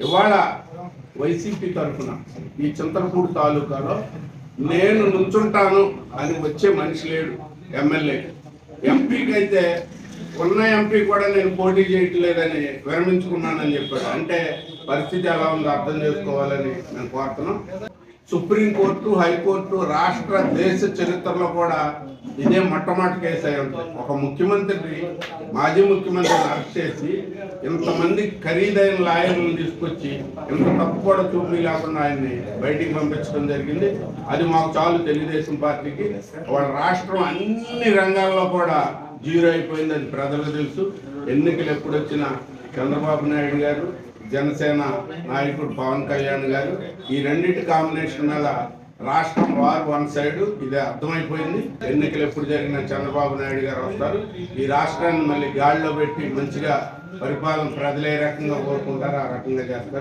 ఇవాళ వైసీపీ తరఫున ఈ చింతలపూడి తాలూకాలో నేను నుంచుంటాను అని వచ్చే మనిషి లేడు. ఎమ్మెల్యే ఎంపీకి అయితే ఉన్న ఎంపీ కూడా నేను పోటీ చేయట్లేదని విరమించుకున్నానని చెప్పాడు. అంటే పరిస్థితి ఎలా ఉందో అర్థం చేసుకోవాలని మేము కోరుతున్నాం. సుప్రీంకోర్టు, హైకోర్టు, రాష్ట్ర దేశ చరిత్రలో కూడా ఇదే మొట్టమొదటి కేసు అయి ఉంటుంది. ఒక ముఖ్యమంత్రిని, మాజీ ముఖ్యమంత్రిని అరెస్ట్ చేసి ఇంతమంది ఖరీదైన లాయర్లను తీసుకొచ్చి ఇంత తప్పు కూడా చూపి లేకుండా ఆయన్ని బయటికి పంపించడం జరిగింది. అది మాకు చాలు తెలుగుదేశం పార్టీకి. వాళ్ళ రాష్ట్రం అన్ని రంగాల్లో కూడా జీరో అయిపోయింది. అది ప్రజలకు తెలుసు. ఎన్నికలు ఎప్పుడు వచ్చినా చంద్రబాబు నాయుడు గారు, జనసేన నాయకుడు పవన్ కళ్యాణ్ గారు, ఈ రెండింటి కాంబినేషన్ మీద రాష్ట్రం వార్ వన్ సైడ్. ఇది అర్థమైపోయింది. ఎన్నికలు ఎప్పుడు జరిగినా చంద్రబాబు నాయుడు గారు వస్తారు. ఈ రాష్ట్రాన్ని మళ్ళీ గాడిలో పెట్టి మంచిగా పరిపాలన ప్రజలు ఏ రకంగా కోరుకుంటారో ఆ రకంగా చేస్తారు.